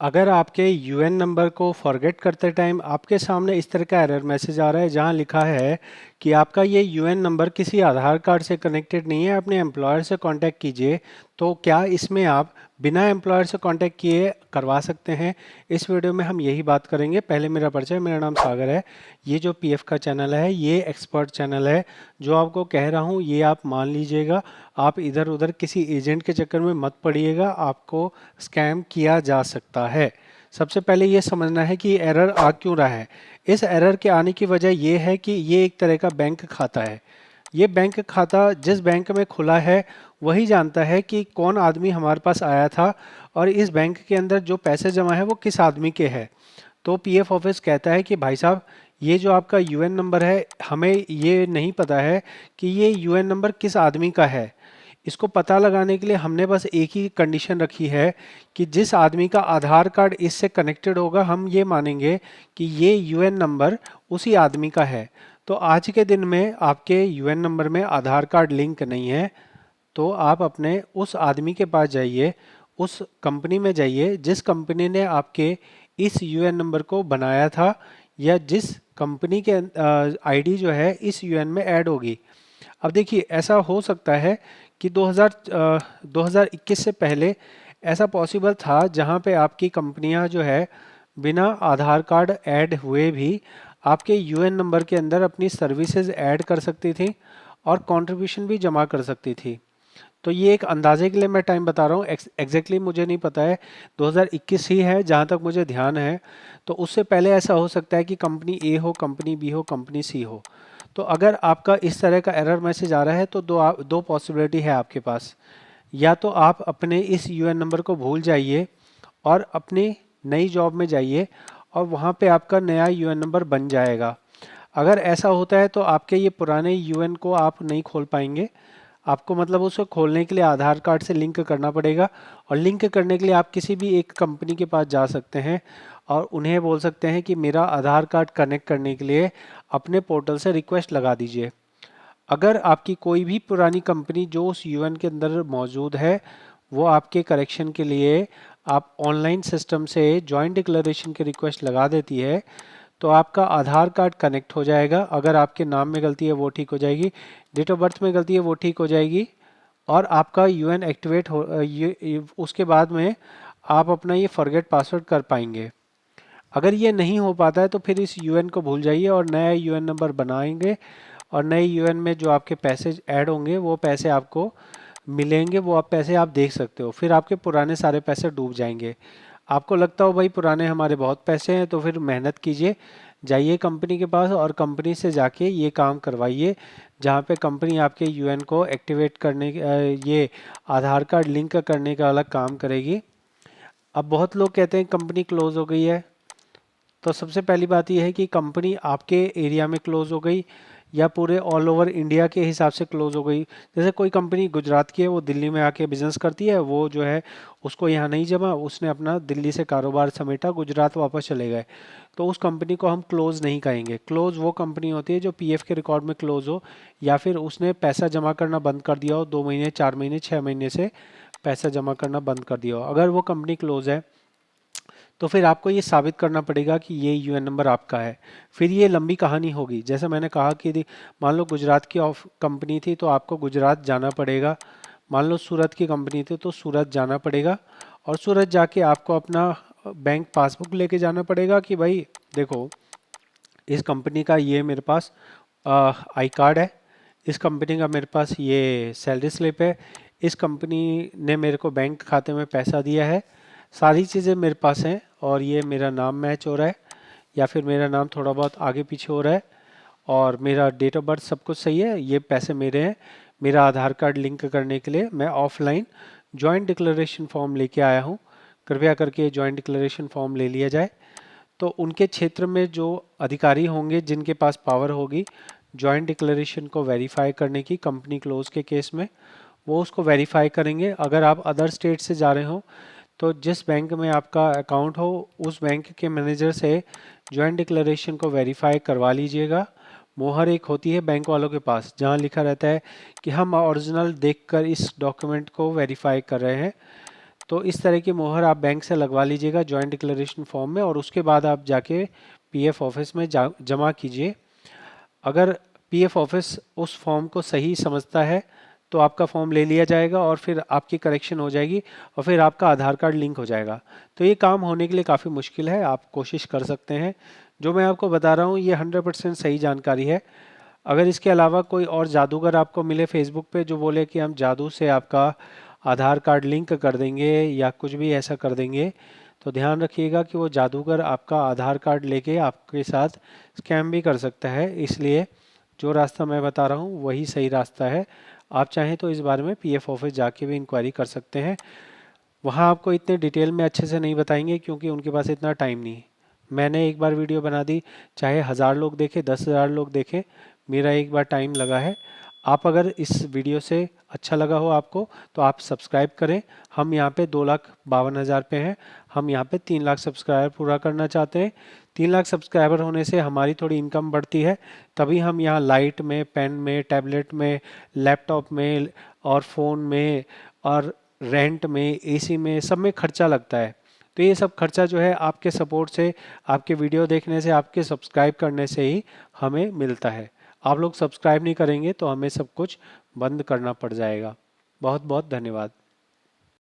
अगर आपके UN number को फॉरगेट करते टाइम आपके सामने इस तरह का एरर मैसेज आ रहा है जहां लिखा है कि आपका ये यूएन नंबर किसी आधार कार्ड से कनेक्टेड नहीं है, अपने एम्प्लॉयर से कांटेक्ट कीजिए। तो क्या इसमें आप बिना एम्प्लॉयर से कांटेक्ट किए करवा सकते हैं? इस वीडियो में हम यही बात करेंगे। पहले मेरा परिचय, मेरा नाम सागर है। ये जो पीएफ का चैनल है ये एक्सपर्ट चैनल है। जो आपको कह रहा हूँ ये आप मान लीजिएगा। आप इधर उधर किसी एजेंट के चक्कर में मत पड़िएगा, आपको स्कैम किया जा सकता है। सबसे पहले ये समझना है कि एरर आ क्यों रहा है। इस एरर के आने की वजह ये है कि ये एक तरह का बैंक खाता है। ये बैंक खाता जिस बैंक में खुला है वही जानता है कि कौन आदमी हमारे पास आया था और इस बैंक के अंदर जो पैसे जमा है वो किस आदमी के हैं। तो पीएफ ऑफिस कहता है कि भाई साहब, ये जो आपका यूएन नंबर है, हमें ये नहीं पता है कि ये यूएन नंबर किस आदमी का है। इसको पता लगाने के लिए हमने बस एक ही कंडीशन रखी है कि जिस आदमी का आधार कार्ड इससे कनेक्टेड होगा हम ये मानेंगे कि ये यूएन नंबर उसी आदमी का है। तो आज के दिन में आपके यूएन नंबर में आधार कार्ड लिंक नहीं है, तो आप अपने उस आदमी के पास जाइए, उस कंपनी में जाइए जिस कंपनी ने आपके इस यूएन नंबर को बनाया था, या जिस कंपनी के आईडी जो है इस यूएन में ऐड होगी। अब देखिए, ऐसा हो सकता है कि 2021 से पहले ऐसा पॉसिबल था जहां पे आपकी कंपनियां जो है बिना आधार कार्ड ऐड हुए भी आपके यूएन नंबर के अंदर अपनी सर्विसेज ऐड कर सकती थी और कंट्रीब्यूशन भी जमा कर सकती थी। तो ये एक अंदाजे के लिए मैं टाइम बता रहा हूँ, एग्जैक्टली मुझे नहीं पता है। 2021 ही है जहाँ तक मुझे ध्यान है। तो उससे पहले ऐसा हो सकता है कि कंपनी ए हो, कंपनी बी हो, कंपनी सी हो। तो अगर आपका इस तरह का एरर मैसेज आ रहा है तो दो पॉसिबिलिटी है आपके पास। या तो आप अपने इस यूएन नंबर को भूल जाइए और अपनी नई जॉब में जाइए और वहाँ पे आपका नया यूएन नंबर बन जाएगा। अगर ऐसा होता है तो आपके ये पुराने यूएन को आप नहीं खोल पाएंगे। आपको मतलब उसको खोलने के लिए आधार कार्ड से लिंक करना पड़ेगा, और लिंक करने के लिए आप किसी भी एक कंपनी के पास जा सकते हैं और उन्हें बोल सकते हैं कि मेरा आधार कार्ड कनेक्ट करने के लिए अपने पोर्टल से रिक्वेस्ट लगा दीजिए। अगर आपकी कोई भी पुरानी कंपनी जो उस यूएन के अंदर मौजूद है वो आपके करेक्शन के लिए आप ऑनलाइन सिस्टम से जॉइंट डिक्लेरेशन की रिक्वेस्ट लगा देती है, तो आपका आधार कार्ड कनेक्ट हो जाएगा। अगर आपके नाम में गलती है वो ठीक हो जाएगी, डेट ऑफ बर्थ में गलती है वो ठीक हो जाएगी, और आपका यूएन एक्टिवेट हो उसके बाद में आप अपना ये फॉरगेट पासवर्ड कर पाएंगे। अगर ये नहीं हो पाता है तो फिर इस यूएन को भूल जाइए और नया यूएन नंबर बनाएंगे, और नए यूएन में जो आपके पैसे ऐड होंगे वो पैसे आपको मिलेंगे, वो आप पैसे आप देख सकते हो। फिर आपके पुराने सारे पैसे डूब जाएंगे। आपको लगता हो भाई पुराने हमारे बहुत पैसे हैं, तो फिर मेहनत कीजिए, जाइए कंपनी के पास और कंपनी से जाके ये काम करवाइए जहाँ पे कंपनी आपके यूएन को एक्टिवेट करने ये आधार कार्ड लिंक करने का अलग काम करेगी। अब बहुत लोग कहते हैं कंपनी क्लोज हो गई है। तो सबसे पहली बात यह है कि कंपनी आपके एरिया में क्लोज हो गई या पूरे ऑल ओवर इंडिया के हिसाब से क्लोज हो गई। जैसे कोई कंपनी गुजरात की है, वो दिल्ली में आके बिजनेस करती है, वो जो है उसको यहाँ नहीं जमा, उसने अपना दिल्ली से कारोबार समेटा, गुजरात वापस चले गए, तो उस कंपनी को हम क्लोज नहीं कहेंगे। क्लोज वो कंपनी होती है जो पीएफ के रिकॉर्ड में क्लोज हो, या फिर उसने पैसा जमा करना बंद कर दिया हो, 2 महीने, 4 महीने, 6 महीने से पैसा जमा करना बंद कर दिया हो। अगर वो कंपनी क्लोज है तो फिर आपको ये साबित करना पड़ेगा कि ये यूएन नंबर आपका है। फिर ये लंबी कहानी होगी। जैसे मैंने कहा कि मान लो गुजरात की ऑफ कंपनी थी तो आपको गुजरात जाना पड़ेगा। मान लो सूरत की कंपनी थी तो सूरत जाना पड़ेगा, और सूरत जाके आपको अपना बैंक पासबुक लेके जाना पड़ेगा कि भाई देखो, इस कंपनी का ये मेरे पास आई कार्ड है, इस कंपनी का मेरे पास ये सैलरी स्लिप है, इस कंपनी ने मेरे को बैंक खाते में पैसा दिया है, सारी चीज़ें मेरे पास हैं, और ये मेरा नाम मैच हो रहा है या फिर मेरा नाम थोड़ा बहुत आगे पीछे हो रहा है, और मेरा डेट ऑफ बर्थ सब कुछ सही है, ये पैसे मेरे हैं। मेरा आधार कार्ड लिंक करने के लिए मैं ऑफलाइन जॉइंट डिक्लेरेशन फॉर्म लेके आया हूँ। कृपया करके जॉइंट डिक्लेरेशन फॉर्म ले लिया जाए। तो उनके क्षेत्र में जो अधिकारी होंगे जिनके पास पावर होगी जॉइंट डिक्लेरेशन को वेरीफाई करने की कंपनी क्लोज के केस में, वो उसको वेरीफाई करेंगे। अगर आप अदर स्टेट से जा रहे हो तो जिस बैंक में आपका अकाउंट हो उस बैंक के मैनेजर से जॉइंट डिक्लेरेशन को वेरीफाई करवा लीजिएगा। मोहर एक होती है बैंक वालों के पास जहां लिखा रहता है कि हम ओरिजिनल देखकर इस डॉक्यूमेंट को वेरीफाई कर रहे हैं। तो इस तरह की मोहर आप बैंक से लगवा लीजिएगा जॉइंट डिक्लेरेशन फॉर्म में, और उसके बाद आप जाके पीएफ ऑफिस में जमा कीजिए। अगर पीएफ ऑफिस उस फॉर्म को सही समझता है तो आपका फॉर्म ले लिया जाएगा और फिर आपकी करेक्शन हो जाएगी और फिर आपका आधार कार्ड लिंक हो जाएगा। तो ये काम होने के लिए काफ़ी मुश्किल है, आप कोशिश कर सकते हैं। जो मैं आपको बता रहा हूँ ये 100% सही जानकारी है। अगर इसके अलावा कोई और जादूगर आपको मिले फेसबुक पे जो बोले कि हम जादू से आपका आधार कार्ड लिंक कर देंगे या कुछ भी ऐसा कर देंगे, तो ध्यान रखिएगा कि वो जादूगर आपका आधार कार्ड लेके आपके साथ स्कैम भी कर सकता है। इसलिए जो रास्ता मैं बता रहा हूँ वही सही रास्ता है। आप चाहें तो इस बारे में पीएफ ऑफिस जाके भी इंक्वायरी कर सकते हैं। वहाँ आपको इतने डिटेल में अच्छे से नहीं बताएंगे क्योंकि उनके पास इतना टाइम नहीं है। मैंने एक बार वीडियो बना दी, चाहे 1000 लोग देखें 10,000 लोग देखें, मेरा एक बार टाइम लगा है। आप अगर इस वीडियो से अच्छा लगा हो आपको तो आप सब्सक्राइब करें। हम यहाँ पे 2,52,000 पे हैं, हम यहाँ पे 3 लाख सब्सक्राइबर पूरा करना चाहते हैं। 3 लाख सब्सक्राइबर होने से हमारी थोड़ी इनकम बढ़ती है, तभी हम यहाँ लाइट में, पेन में, टैबलेट में, लैपटॉप में और फ़ोन में और रेंट में, एसी में, सब में खर्चा लगता है। तो ये सब खर्चा जो है आपके सपोर्ट से, आपके वीडियो देखने से, आपके सब्सक्राइब करने से ही हमें मिलता है। आप लोग सब्सक्राइब नहीं करेंगे तो हमें सब कुछ बंद करना पड़ जाएगा। बहुत बहुत धन्यवाद।